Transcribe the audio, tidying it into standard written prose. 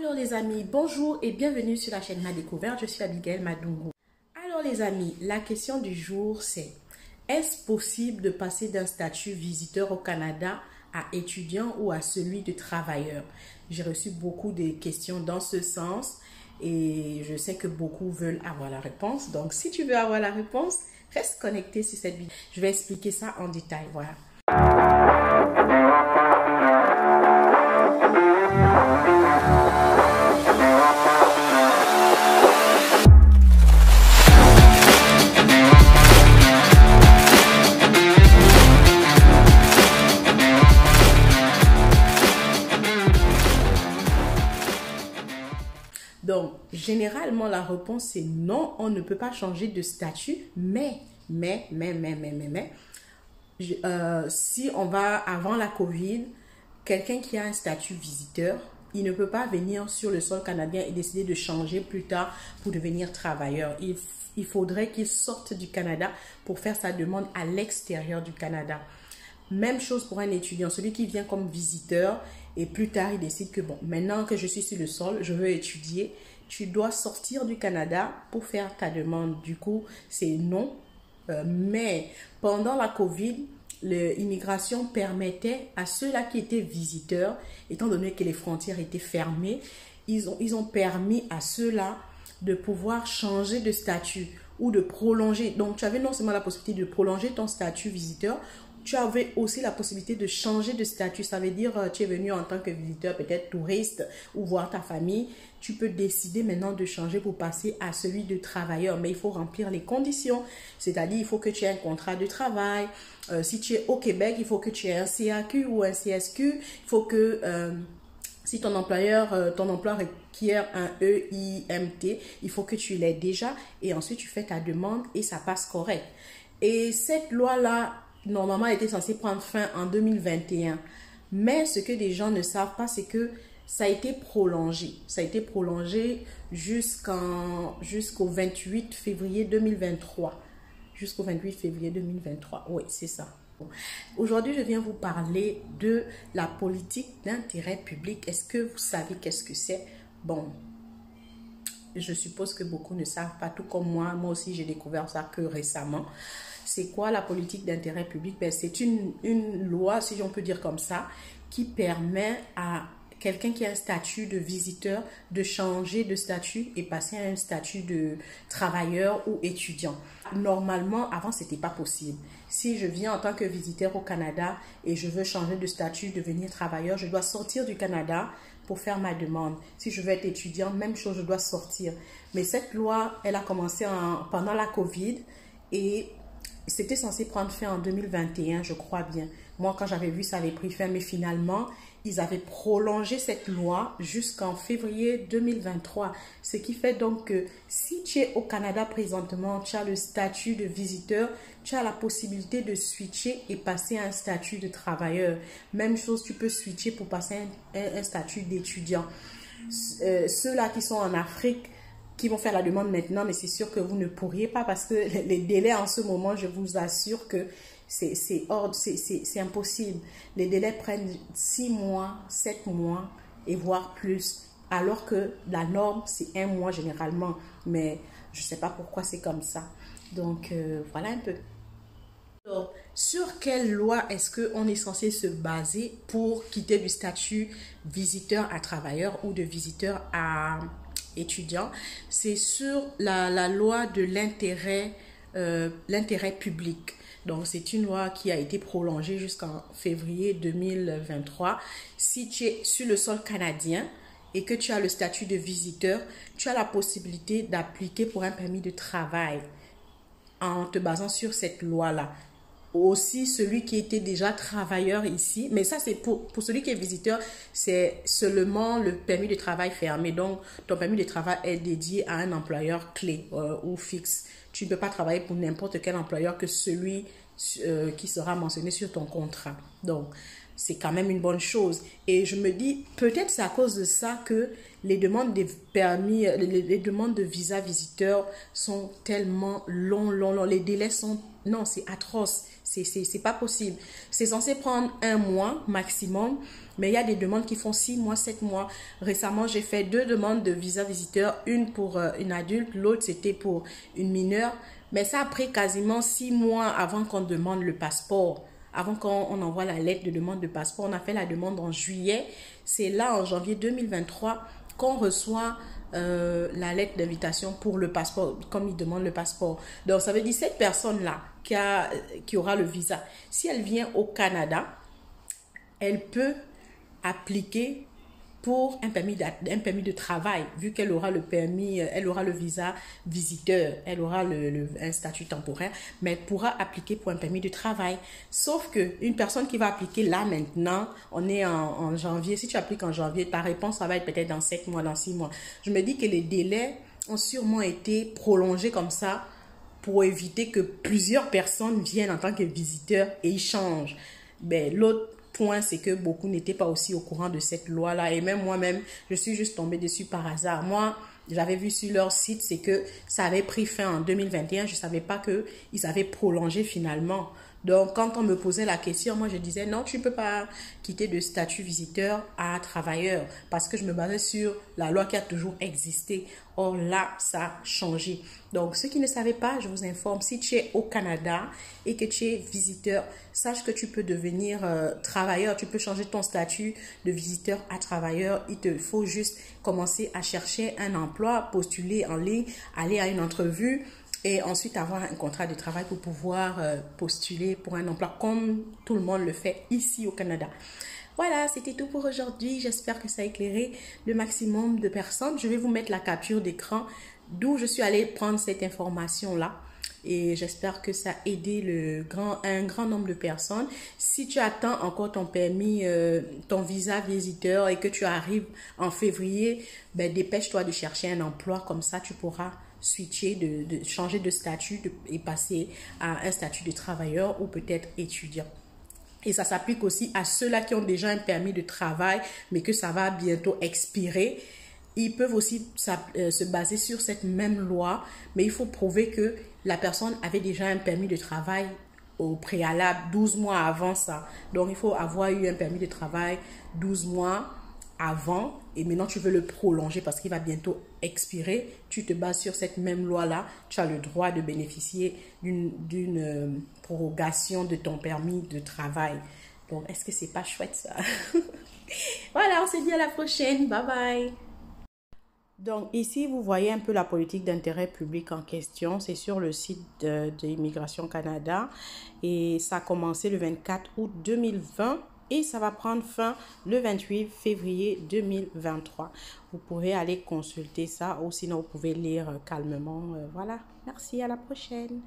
Alors les amis, bonjour et bienvenue sur la chaîne Ma Découverte, je suis Abigail Madungu. Alors les amis, la question du jour c'est: est-ce possible de passer d'un statut visiteur au Canada à étudiant ou à celui de travailleur? J'ai reçu beaucoup de questions dans ce sens et je sais que beaucoup veulent avoir la réponse. Donc si tu veux avoir la réponse, reste connecté sur cette vidéo. Je vais expliquer ça en détail, voilà. Donc, généralement, la réponse c'est non, on ne peut pas changer de statut, mais, si on va avant la COVID, quelqu'un qui a un statut visiteur, il ne peut pas venir sur le sol canadien et décider de changer plus tard pour devenir travailleur. Il faudrait qu'il sorte du Canada pour faire sa demande à l'extérieur du Canada. Même chose pour un étudiant, celui qui vient comme visiteur et plus tard il décide que bon, maintenant que je suis sur le sol, je veux étudier, tu dois sortir du Canada pour faire ta demande. Du coup, c'est non. Mais pendant la COVID, l'immigration permettait à ceux-là qui étaient visiteurs, étant donné que les frontières étaient fermées, ils ont permis à ceux-là de pouvoir changer de statut ou de prolonger. Donc, tu avais non seulement la possibilité de prolonger ton statut visiteur, tu avais aussi la possibilité de changer de statut. Ça veut dire tu es venu en tant que visiteur, peut-être touriste ou voir ta famille. Tu peux décider maintenant de changer pour passer à celui de travailleur. Mais il faut remplir les conditions. C'est-à-dire, il faut que tu aies un contrat de travail. Si tu es au Québec, il faut que tu aies un CAQ ou un CSQ. Il faut que... si ton emploi requiert un EIMT, il faut que tu l'aies déjà et ensuite tu fais ta demande et ça passe correct. Et cette loi-là, normalement, elle était censée prendre fin en 2021. Mais ce que les gens ne savent pas, c'est que ça a été prolongé. Ça a été prolongé jusqu'au 28 février 2023. Jusqu'au 28 février 2023. Oui, c'est ça. Aujourd'hui, je viens vous parler de la politique d'intérêt public. Est-ce que vous savez qu'est-ce que c'est? Bon, je suppose que beaucoup ne savent pas, tout comme moi. Moi aussi, j'ai découvert ça que récemment. C'est quoi la politique d'intérêt public? Ben, c'est une loi, si on peut dire comme ça, qui permet à quelqu'un qui a un statut de visiteur de changer de statut et passer à un statut de travailleur ou étudiant. Normalement, avant, ce n'était pas possible. Si je viens en tant que visiteur au Canada et je veux changer de statut, devenir travailleur, je dois sortir du Canada pour faire ma demande. Si je veux être étudiant, même chose, je dois sortir. Mais cette loi, elle a commencé pendant la COVID et c'était censé prendre fin en 2021, je crois bien. Moi, quand j'avais vu, ça avait pris fin, mais finalement, ils avaient prolongé cette loi jusqu'en février 2023. Ce qui fait donc que si tu es au Canada présentement, tu as le statut de visiteur, tu as la possibilité de switcher et passer à un statut de travailleur. Même chose, tu peux switcher pour passer un statut d'étudiant. Ceux-là qui sont en Afrique, qui vont faire la demande maintenant, mais c'est sûr que vous ne pourriez pas parce que les délais en ce moment, je vous assure que c'est impossible. Les délais prennent 6 mois, 7 mois et voire plus, alors que la norme, c'est 1 mois généralement. Mais je ne sais pas pourquoi c'est comme ça. Donc, voilà un peu. Alors, sur quelle loi est-ce qu'on est censé se baser pour quitter du statut visiteur à travailleur ou de visiteur à étudiant? C'est sur la loi de l'intérêt public. Donc, c'est une loi qui a été prolongée jusqu'en février 2023. Si tu es sur le sol canadien et que tu as le statut de visiteur, tu as la possibilité d'appliquer pour un permis de travail en te basant sur cette loi-là. Aussi, celui qui était déjà travailleur ici, mais ça c'est pour celui qui est visiteur, c'est seulement le permis de travail fermé. Donc, ton permis de travail est dédié à un employeur clé ou fixe. Tu ne peux pas travailler pour n'importe quel employeur que celui qui sera mentionné sur ton contrat. Donc, c'est quand même une bonne chose. Et je me dis, peut-être c'est à cause de ça que les demandes de permis, les demandes de visa visiteur sont tellement longs. Les délais sont, non, c'est atroce. C'est pas possible. C'est censé prendre 1 mois maximum, mais il y a des demandes qui font 6 mois, 7 mois. Récemment, j'ai fait 2 demandes de visa visiteur, une pour une adulte, l'autre c'était pour une mineure. Mais ça a pris quasiment 6 mois avant qu'on demande le passeport. Avant qu'on envoie la lettre de demande de passeport, on a fait la demande en juillet. C'est là, en janvier 2023, qu'on reçoit la lettre d'invitation pour le passeport, comme il demande le passeport. Donc, ça veut dire cette personne-là qui aura le visa, si elle vient au Canada, elle peut appliquer pour un permis de travail, vu qu'elle aura le permis, elle aura le visa visiteur, elle aura un statut temporaire, mais elle pourra appliquer pour un permis de travail. Sauf qu'une personne qui va appliquer là maintenant, on est en janvier, si tu appliques en janvier, ta réponse, ça va être peut-être dans 7 mois, dans 6 mois. Je me dis que les délais ont sûrement été prolongés comme ça pour éviter que plusieurs personnes viennent en tant que visiteurs et ils changent. Ben, l'autre point, c'est que beaucoup n'étaient pas aussi au courant de cette loi-là. Et même moi-même, je suis juste tombée dessus par hasard. Moi, j'avais vu sur leur site, c'est que ça avait pris fin en 2021. Je ne savais pas qu'ils avaient prolongé finalement. Donc, quand on me posait la question, moi, je disais non, tu ne peux pas quitter de statut visiteur à travailleur parce que je me basais sur la loi qui a toujours existé. Or, là, ça a changé. Donc, ceux qui ne savaient pas, je vous informe, si tu es au Canada et que tu es visiteur, sache que tu peux devenir travailleur. Tu peux changer ton statut de visiteur à travailleur. Il te faut juste commencer à chercher un emploi, postuler en ligne, aller à une entrevue et ensuite avoir un contrat de travail pour pouvoir postuler pour un emploi comme tout le monde le fait ici au Canada. Voilà, c'était tout pour aujourd'hui. J'espère que ça a éclairé le maximum de personnes. Je vais vous mettre la capture d'écran d'où je suis allée prendre cette information-là. Et j'espère que ça a aidé un grand nombre de personnes. Si tu attends encore ton permis, ton visa visiteur et que tu arrives en février, ben dépêche-toi de chercher un emploi. Comme ça, tu pourras switcher, de changer de statut et passer à un statut de travailleur ou peut-être étudiant. Et ça s'applique aussi à ceux-là qui ont déjà un permis de travail, mais que ça va bientôt expirer. Ils peuvent aussi se baser sur cette même loi, mais il faut prouver que la personne avait déjà un permis de travail au préalable 12 mois avant ça. Donc, il faut avoir eu un permis de travail 12 mois avant et maintenant tu veux le prolonger parce qu'il va bientôt expirer. Tu te bases sur cette même loi-là. Tu as le droit de bénéficier d'une prorogation de ton permis de travail. Donc, est-ce que c'est pas chouette ça? Voilà, on se dit à la prochaine. Bye bye. Donc ici, vous voyez un peu la politique d'intérêt public en question. C'est sur le site d'Immigration Canada et ça a commencé le 24 août 2020 et ça va prendre fin le 28 février 2023. Vous pourrez aller consulter ça ou sinon vous pouvez lire calmement. Voilà, merci, à la prochaine.